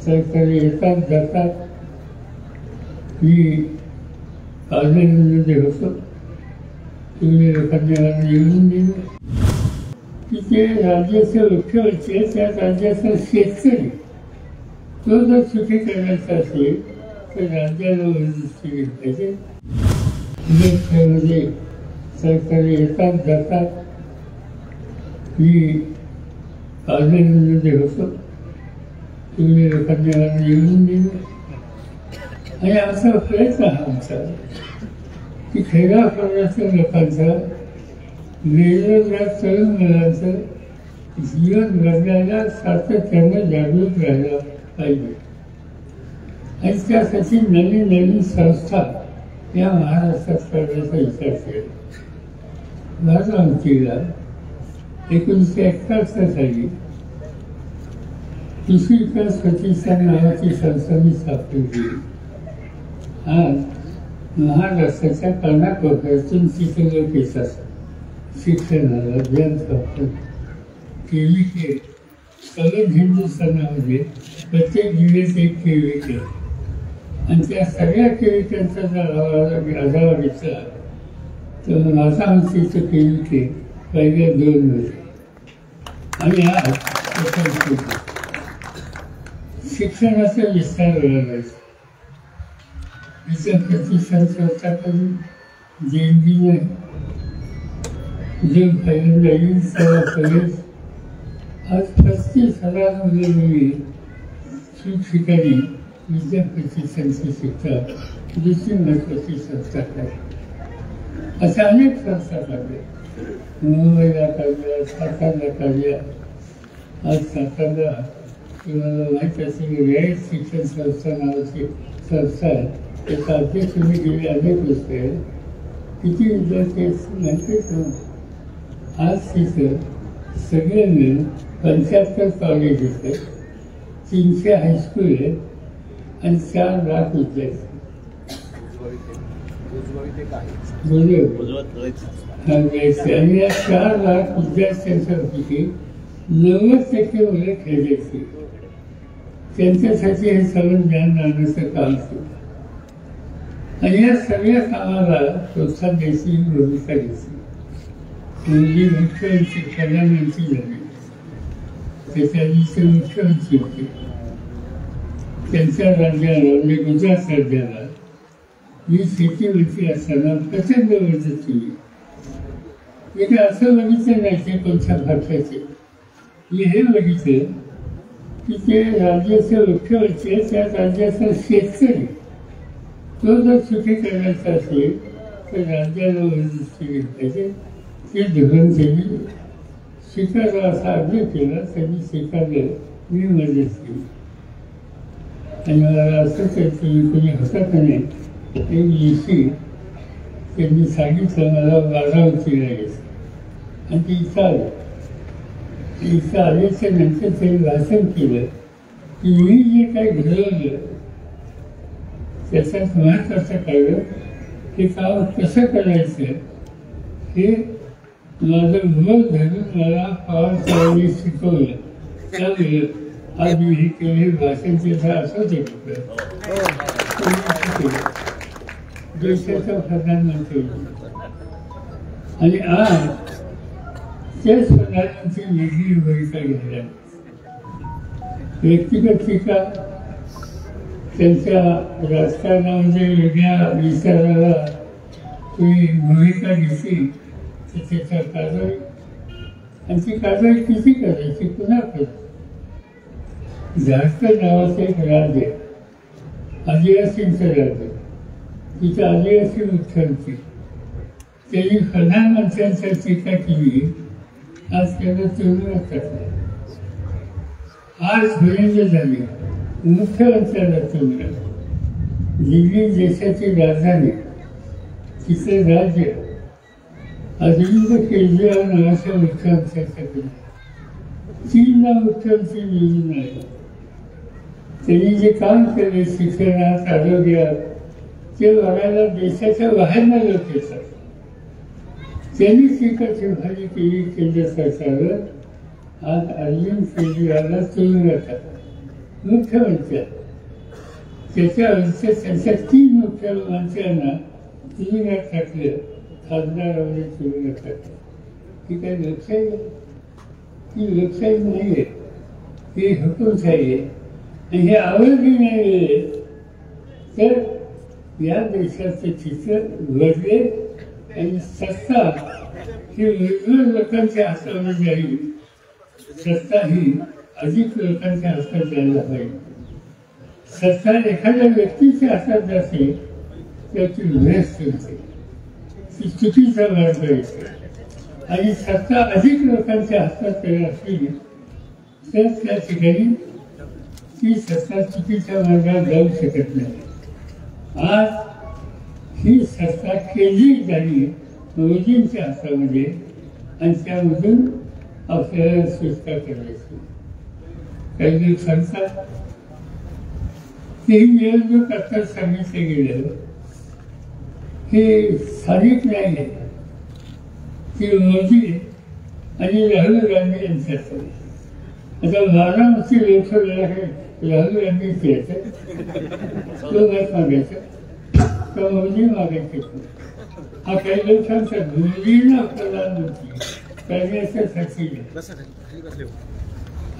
सरकारी येतात जातात. मी पार्लमेंटमध्ये होतो. तुम्ही लोकांनी मला निवडून दिलं की ते राज्याचे मुख्यमंत्री त्या राज्याचा शेतकरी तो जर सुखी करायचा असेल तर राज्याला वरदृष्टी घेतली पाहिजे. लोकशाहीमध्ये सरकारी येतात जातात. मी पार्लमेंटमध्ये होतो. तुम्ही लोकांनी मला निवडून दिलं आणि असा प्रयत्न हा आमचा की खेड्यापाड्याच्या लोकांचा वेगवेगळ्या तरुण मुलांचं जीवन बदलायला सातत्यानं जागृत राहायला पाहिजे. आणि त्यासाठी नवीन नवीन संस्था या महाराष्ट्रात करण्याचा विचार केला. बारामतीला 1971 साली कृषी विकास प्रतिष्ठान नावाची संस्था मी स्थापन केली. आज महाराष्ट्राच्या कानाकोपऱ्यातून तिथे लोक येतात शिक्षणाला, ज्ञान प्राप्त केली. सगळं हिंदुस्थानामध्ये प्रत्येक जिल्ह्यात एक केविके आणि त्या सगळ्या केविकांचा जर आढावा घेतला तर माझा आमचं केविके पहिल्या 2 होते. आणि आज शिक्षणाचा विस्तार व्हायचा. तिचा प्रतिसाद स्वतःकडून देणगी नाही. जो पहिल्यांदा येईल त्याला कळेल. आज 35,000 मुली शिक्षिकांनी विद्यापीठांची शिकतात. दुसरी महत्त्वाची संस्था आहे. अशा अनेक संस्था काढल्या. मुंबईला काढल्या, सातारला काढल्या. आज सातारला तुम्हाला माहीत असेल रयत शिक्षण संस्था नावाची संस्था आहे. त्याचा अध्यक्ष मी गेले अनेक वर्ष आहे. किती विद्यार्थी माहितीच ना. आज तिथं सगळे मिळून 75 कॉलेज आहेत, 300 हायस्कूल आहेत आणि 4 लाख विद्यार्थी. आणि या 4 लाख विद्यार्थ्यांच्यापैकी 90% मुलं खेळायची. त्यांच्यासाठी हे सगळं ज्ञान आणण्याचं काम सुरू. आणि या सगळ्या कामाला प्रोत्साहन द्यायची भूमिका घेतली. मुलगी मुख्यमंत्री प्रधानमंत्री झाली. त्याच्या आधीचे मुख्यमंत्री होते. त्यांच्या राज्याला म्हणजे गुजरात राज्याला मी शेतीवरती असताना प्रचंड मदत केली. मी काय असं बघितलं नाही ते कोणत्या भाषाचे. मी हे बघितलं की ते राज्याचे मुख्यमंत्री त्या राज्याचा शेतकरी तो जर सुखी करायचा असेल तर राज्याला वरदृष्टी घेतली पाहिजे. ते धोरण त्यांनी स्वीकारलं. असा आग्रह केला. त्यांनी स्वीकारलं. मी मदत केली. आणि मला असं तुम्ही कोणी होता का नाही एक दिवशी त्यांनी सांगितलं मला बारामतीला यायचं आणि ते इथं आलं. इथं आल्याच्या नंतर त्यांनी भाषण केलं की मी जे काही घडवलं त्याच्यात महत्त्वाचं कळलं ते काम कसं करायचं हे माझं मूळ धरून मला पवार साहेबांनी शिकवलं. त्यामुळे आज मी हे केले भाषण त्याचं असंच एक देशाचा प्रधानमंत्री आणि आज तेच प्रधानमंत्री वेगळी भूमिका घेतल्या. व्यक्तिगत टीका त्यांच्या राजकारणामध्ये वेगळ्या विचाराला तुम्ही भूमिका घेतली तर त्याच्या कारवाई आणि ती कारवाई किती करायची पुन्हा करायची. झारखंड नावाचं एक राज्य आहे, आदिवासींचं राज्य. तिथं आदिवासी मुख्यमंत्री त्यांनी प्रधानमंत्र्यांच्या टीका केली. आज त्यांना तुरुंगात टाकलं. आज भयंकर झाली मुख्यमंत्र्यांना तुरुंगात. दिल्ली देशाची राजधानी तिचं राज्य अरविंद केजरीवाल नावाच्या मुख्यमंत्र्यांच्याकडे 3 मुख्यमंत्री निवडून आले. त्यांनी जे काम केले शिक्षणात आरोग्यात ते बघायला देशाच्या बाहेरनं लोक येतात. त्यांनी टीका चिरफाडी केली केंद्र सरकारवर. आज अरविंद केजरीवालला तुरुंगात टाकलं. मुख्यमंत्री त्याच्यावरच्या त्यांच्या 3 मुख्यमंत्र्यांना तुरुंगात टाकलं, खासदारामध्ये तुरुंगात टाकलं. ही काही लोकशाही आहे? ही लोकशाही नाही आहे, ही हुकुमशाही आहे. आणि हे आवडली नाही तर या देशाचं चित्र बदलेल आणि सत्ता ही वेगवेगळ्या लोकांच्या हातामध्ये जाईल. सत्ता ही अधिक लोकांच्या हातात जायला पाहिजे. सत्ता एखाद्या व्यक्तीच्या हातात जाते त्याची व्यस्त होते, ती चुकीचा मार्ग येते. आणि सत्ता अधिक लोकांच्या हातात असली तर त्या ठिकाणी ती सत्ता चुकीच्या मार्गात जाऊ शकत नाही. आज ही सत्ता केंद्रित झाली मोदींच्या हातामध्ये आणि त्यामधून आपल्याला सुटका करायची. काही लोक सांगतात की ही निवडणूक आता सांगितलं गेलं हे स्थानिक नाही आहे, की मोदी आणि राहुल गांधी यांच्यात. आता बारामती लोकसभेला हे राहुल गांधी खेळतात, तो मत मागायचा तो मोदी मागायचे. हा काही लोक सांगतात मोदींना प्रधानमंत्री करण्यासाठी.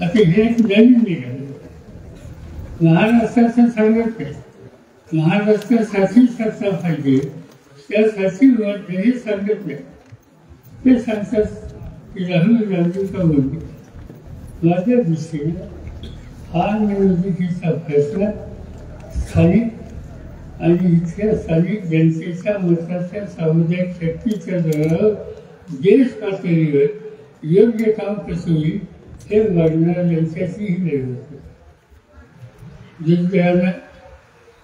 आता हे एक नवीन निघालं. महाराष्ट्राचं सांगत नाही, महाराष्ट्रासाठी सत्ता पाहिजे त्यासाठी हे सांगत नाही. ते सांगतात की राहुल गांधी का मोदी. माझ्या दृष्टीने हा निवडणुकीचा फैसला स्थानिक आणि इथल्या स्थानिक जनतेच्या मताच्या सामुदायिक शक्तीच्या जोरावर देश पातळीवर योग्य काम कसं होईल हे बघणाऱ्या यांच्याशीही लढत. दुर्दैवानं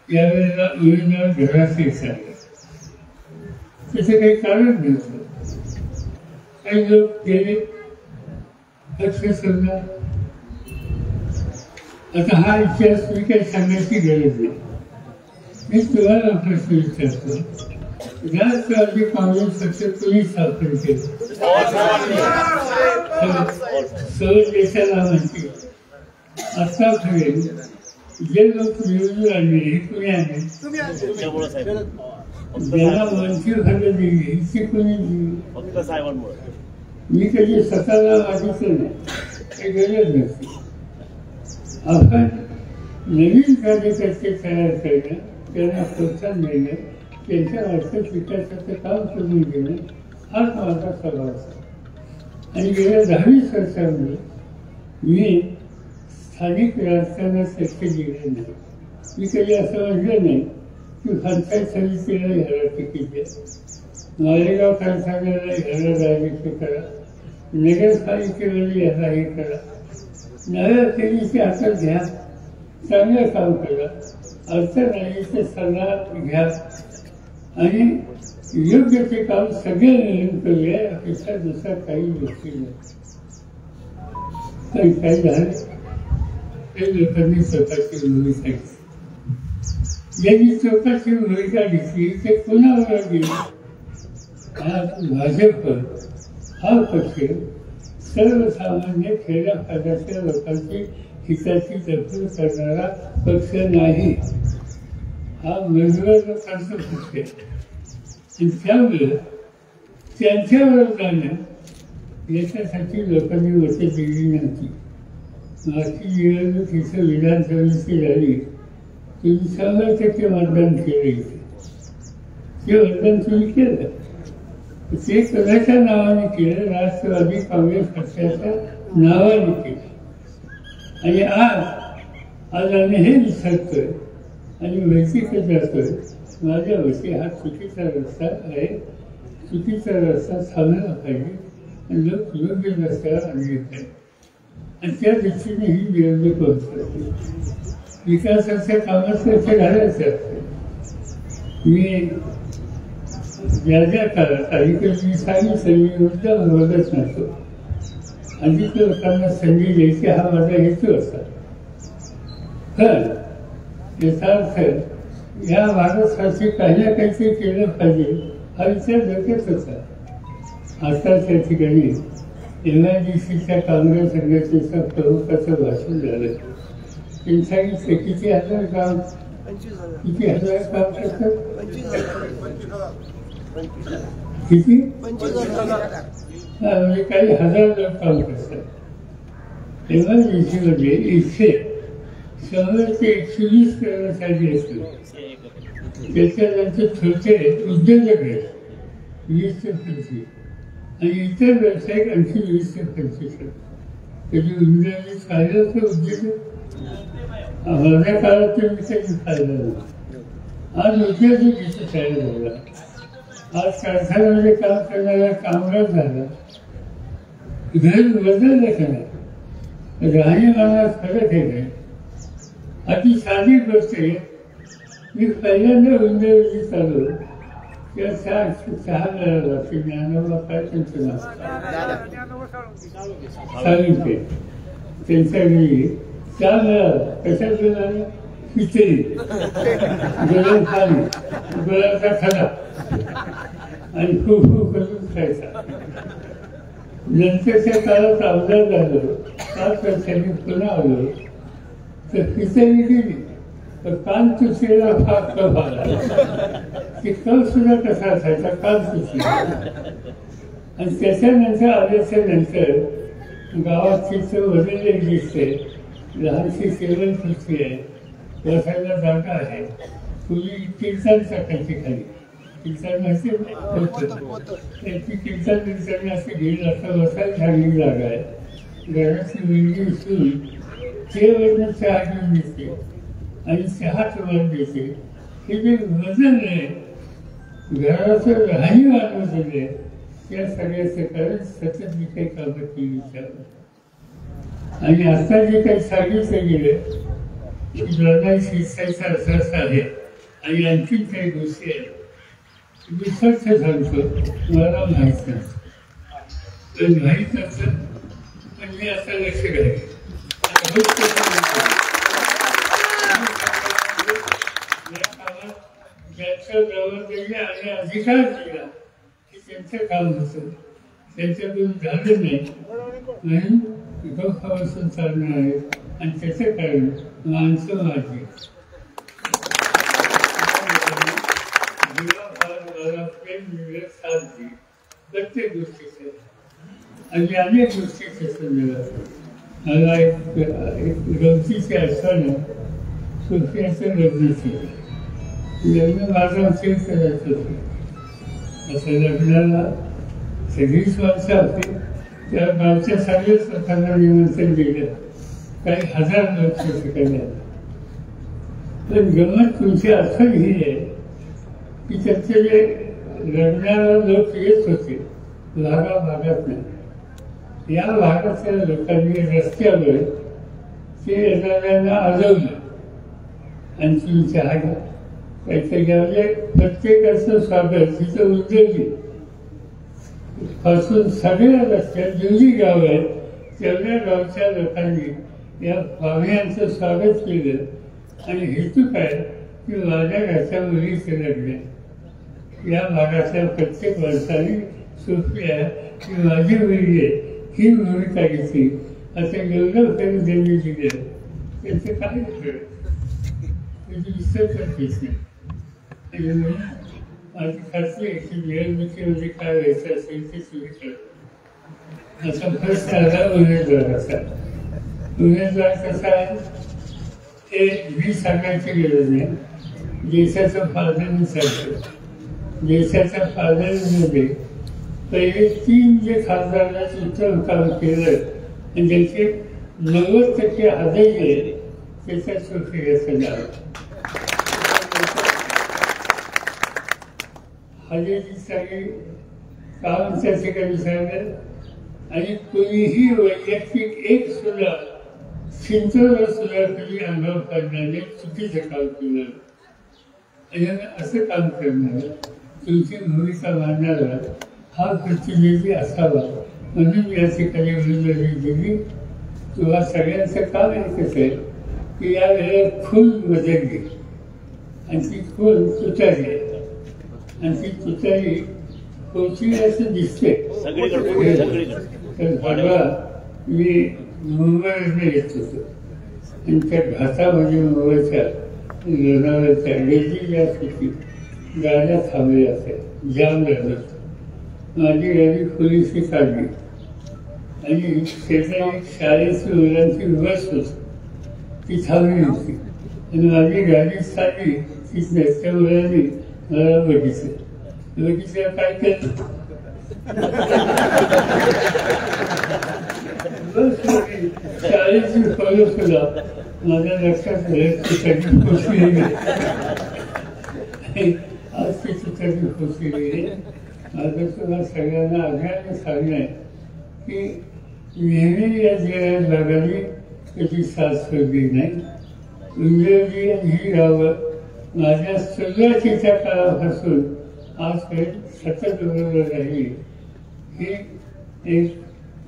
यावेळेला उमेदवार घरात येतात, त्याचं काही कारण नसतं. काही लोक गेले लक्ष समजा. आता हा इतिहास मी काही सांगायची गरज नाही. मी तुम्हाला प्रश्न विचारतो, राष्ट्रवादी काँग्रेस पक्ष कोणी स्थापन केलं? सर्व देशाला माहिती. आतापर्यंत जे लोक निवडून आले हे कोणी आले? ज्यांना मंत्री खाली दिली ती कोणी दिली? मी कधी स्वतःला वाटलं नाही, काही गरज नसते. आपण नवीन कार्यकर्ते तयार करणं, त्यांना प्रोत्साहन देणं, त्यांच्या आर्थिक विकासाचं काम करून घेणं हाच माझा स्वभाव असतो. आणि गेल्या 10-20 वर्षांमध्ये मी स्थानिक राजकारणात लक्ष दिलं नाही. मी कधी असं म्हटलं नाही की पंचायत समितीला ह्याला तिकीट द्या, मालेगाव कारखान्याला ह्याला राजकीय करा, नगरपालिकेला ह्याला हे करा. नव्या पिढीचे हातात घ्या, चांगलं काम करा, अडचण आली तर सल्ला घ्या आणि योग्य ते काम सगळे मिळून करूया. यापेक्षा दुसरा काही गोष्टी नाही. काही काय झालं, काही लोकांनी स्वतःची भूमिका घेतली. ज्यांनी स्वतःची भूमिका घेतली ते कोणावर गेली? भाजप हा पक्ष सर्वसामान्य खेड्यापाड्याच्या लोकांची हिताची तरतूद करणारा पक्ष नाही. हा मजबूर लोकांचा पक्ष आहे. त्यामुळे त्यांच्या विरोधानं याच्यासाठी लोकांनी मतं दिली नव्हती. मागची निवडणूक इथं विधानसभेची झाली, तुम्ही 100% मतदान केलं. इथे ते मतदान तुम्ही केलं, ते कोणाच्या नावाने केलं? राष्ट्रवादी काँग्रेस पक्षाच्या नावाने केलं. आणि आज आम्ही हे विसरतोय आणि वैशिष्ट्य जातोय माझ्या वशी हा चुकीचा रस्ता आहे. चुकीचा रस्ता थांबला पाहिजे आणि लोक योग्य रस्त्यावर आणले पाहिजे. आणि त्या दृष्टीने ही निवडणूक होत. विकासाच्या कामात लक्ष घालायचं असतं. मी ज्या काळात अलीकडे मी सांगितलं मी मुद्दाम बघत नसतो. अधिक लोकांना संधी द्यायची हा माझा हेतू असा. तर याचा अर्थ या भारतासाठी काही ना काहीतरी केलं पाहिजे हा विचार डोक्यात होता. आता त्या ठिकाणी MIDCच्या कामगार संघटनेचं प्रमुखाचं भाषण झालं. त्यांनी सांगितलं किती हजार काम किती हजार काम करतात किती म्हणजे काही हजार लोक काम करतात. तेव्हा देशामध्ये 100 ते 120 कर्मचारी असतो. त्याच्यानंतर छोटे उद्योजक आहेत 20 ते 25 आणि इतर व्यावसायिक आणखी 20 ते 25 आहेत. त्याची उद्योजक फायदा तर उद्योजक माझ्या काळात तर विषयाचा फायदा झाला. आज उद्योजक इथे फायदा झाला. आज कारखान्यामध्ये काम करणारा कामगार झाला. घर बदललं का नाही राहणीमानात फरक आहे काय. अति साधी गोष्ट आहे. मी पहिल्यांदा उंदेवली चालू तेव्हा चहा मिळाला की ज्ञानोबा काय त्यांचं नाव सांगितले त्यांच्या घरी चहा मिळाला. कशात मिळाला खिचडी गरम पाणी गुळाचा खडा आणि खूप खूप करून खायचा. नंतरच्या काळात आमदार झालो 5 वर्षांनी पुन्हा आलो तर खिचडी गेली तर कान तुचलेला फार कप आला. ते कप सुद्धा कसा असायचा कान तुचलेला. आणि त्याच्यानंतर आल्याच्या नंतर गावात तिथं वडलेली दिसते. लहानशी टेबल खुर्ची आहे. बसायला जागा आहे. पूर्वी कीर्तन सकाळची खाली कीर्तन माहिती होतं. त्याची कीर्तन कीर्तन असं घेईल असं बसायला चांगली जागा आहे. घराची विंडी उचलून तेवढं चहा घेऊन देते आणि चहा तुम्हाला देते. हे जे वजन आहे घराचं राहणीमान वजन आहे त्या सगळ्याचं कारण सतत मी काही कामं केली विचारलं. आणि आता जे काही सांगितलं गेलं की लढाई शिकायचा असा आहे आणि आणखीन काही गोष्टी आहेत मी सत्य सांगतो मला माहीत नसतं. माहीत नसतं पण मी आता लक्ष घालेन. या कामात ज्यांच्या जबाबदारी आणि अधिकार दिला की त्यांचं काम होतं त्यांच्याकडून झालं नाही म्हणून गौरवासून चालणार आहे. आणि त्याचं कारण माणसं माझी साथ दी प्रत्येक गोष्टीचे आणि अनेक गोष्टीचे संदर्भात मला एक गमतीची आठवण सोफियाचं लग्न केलं. लग्न माझं असेल करायचं होतं. असं लग्नाला सगळीच माणसं होती. त्या मागच्या सगळ्याच लोकांना निमंत्रण दिलं. काही हजार लोक शिकायला. पण गमत तुमची आठवण ही आहे की त्याचे जे लग्नाला लोक येत होते भागाभागात नाही. या भागातल्या लोकांनी रस्त्यावर ते येणाऱ्यांना अडवलं आणि तुमच्या हागा त्याच्या प्रत्येकाचं स्वागत तिथं उद्योगी पासून सगळ्या रस्त्यात जेवढी गावं आहेत तेवढ्या गावच्या लोकांनी या पाहुण्यांचं स्वागत केलं. आणि हेतू काय की माझ्या घरच्या मुलीचं लग्न या भागातल्या प्रत्येक माणसाने सोपी की माझी मुलगी आहे ही भूमिका घेतली. असं एवढं करून त्यांनी दिलं त्यांचं काय कळलं त्याची विसर करतेच नाही. माझी खात्री आहे की निवडणुकीमध्ये काय व्हायचं असेल ते तुम्ही कळत. असा प्रश्न आला उमेदवाराचा. उमेदवार कसा आहे ते मी सांगायची गरज नाही. देशाचं फादर सांगतो. देशाच्या फादरमध्ये पहिले 3 जे खासदारांनाच उत्तम काम केलं आणि ज्याचे 90% आदाय आहे त्याच्यात सोफियाचं नाव. हजेरी सगळी काम त्या ठिकाणी सांगेल आणि कोणीही वैयक्तिक एक सुद्धा चिंतन सुद्धा कधी अनुभव करणारे चुकीचं काम केलं आणि असं काम करणार तुमची भूमिका मांडणारा हा प्रतिनिधी असावा म्हणून या ठिकाणी उमेदवारी दिली. तुला सगळ्यांचं काम एकच आहे की या वेळेला खून बदलली आणि ती खून तुटारी आहे आणि ती तुतारी पोचली असं दिसते. तर परवा मी मुंबईवरून येत होतो आणि त्या घाटामध्ये मुंबईच्या लोणावळ्याच्या लेझी ज्या स्थिती गाड्या थांबल्या असेल जाम लागत माझी गाडी पोलिसी काढली आणि शेजारी शाळेची मुलांची बस होती ती थांबली होती आणि माझी गाडी चालली ती त्या मुलांनी मला बघितलं काय केलं शाळेची फॉलो सुद्धा माझ्या लक्षात कधी पोचलेली आज ती कधी पोचलेली माझं सुद्धा सगळ्यांना आग्रहाने सांगणं आहे की नेहमी या जगात भागाने त्याची साथ सोडली नाही. इंग्रजी ही गावं माझ्या सुरुवातीच्या काळापासून आजपर्यंत सतत बरोबर राहिली. ही एक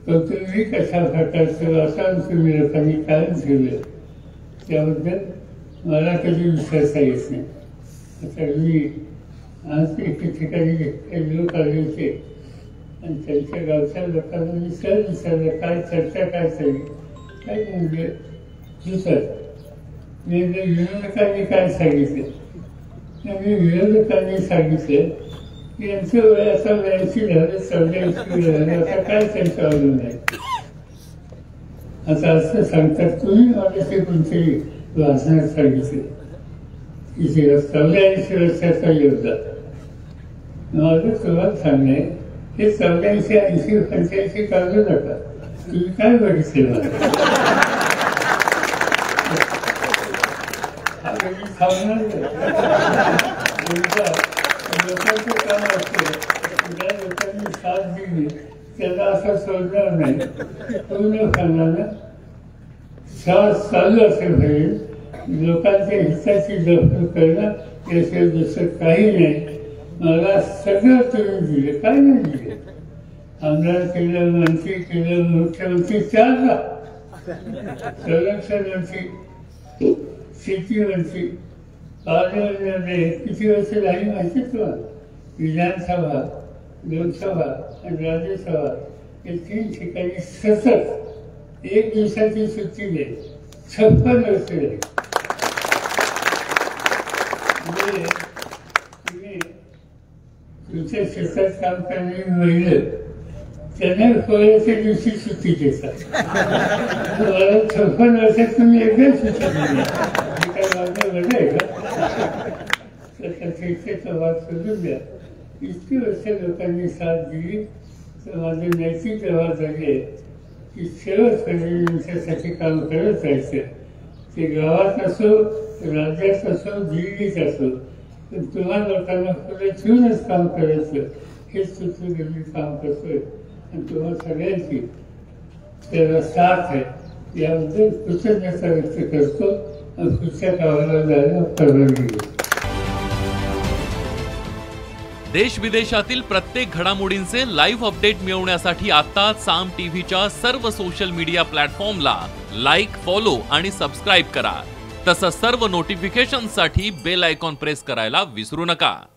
कौटुंबिक अशा प्रकारचं वातावरण तुम्ही लोकांनी कायम ठेवलं त्याबद्दल मला कधी विसरता येत नाही. आता मी आज एके ठिकाणी काही लोक आले होते आणि त्यांच्या गावच्या लोकांना मी सहज विचारलं काय चर्चा काय चालली काय म्हणजे दुसरं मी विरोधकांनी काय सांगितलं मी विरोधकांनी सांगितलं की यांचं वय आता 82 झालं 84 झालं आता काय त्यांचं अवलंबून आहे. आता असं सांगतात तुम्ही मला ते कोणतरी वाचनात सांगितलं की 84 वर्षाचा योद्धा. माझं तुम्हाला सांगणं आहे हे 84 80 85 काढू नका तुम्ही काय बघितलं मला लोकांचं काम असतं ज्या लोकांनी साथ दिली त्याला असं सोडणार नाही पूर्ण खाण्यानं श्वास चालू असेल पाहिजे लोकांच्या हिताची जपणूक करणं याशिवाय दुसरं काही नाही. मला सगळं तुम्ही दिले काय नाही दिले आमदार केलं मंत्री केलं मुख्यमंत्री 4 संरक्षण मंत्री शेती मंत्री पार्लमेंटमध्ये किती वर्ष झाली माहिती तुम्हाला. विधानसभा लोकसभा आणि राज्यसभा या 3 ठिकाणी सतत 1 दिवसाची सुट्टी दे 56 वर्ष झाली. तुम्ही तुमच्या शेतात काम करणारी महिला त्यांना पोळ्याच्या दिवशी सुट्टी देतात. मला 56 वर्षात तुम्ही एकदा सुट्टी दिली काय माझं बरं आहे का त्याचा भाग सोडून द्या. इतकी वर्ष लोकांनी साथ दिली तर माझी नैतिक जबाबदारी आहे की शेवटपर्यंत त्यांच्यासाठी काम करत राहायचं. ते गावात असो राज्यात असो दिल्लीत असो पण तुम्हा लोकांना पुढे ठेवूनच काम करायचं हेच सुचवलेली काम करतोय आणि तुम्हा सगळ्यांची त्याला साथ आहे याबद्दल कृतज्ञता व्यक्त करतो आणि पुढच्या कामाला जायला परवानगी देतो. देश विदेशातील प्रत्येक घडामोडींचे लाईव्ह अपडेट मिळवण्यासाठी आता साम टीव्हीच्या सर्व सोशल मीडिया प्लॅटफॉर्मला लाईक, फॉलो आणि सबस्क्राईब करा. तसंच सर्व नोटिफिकेशनसाठी बेल आयकॉन प्रेस करायला विसरू नका.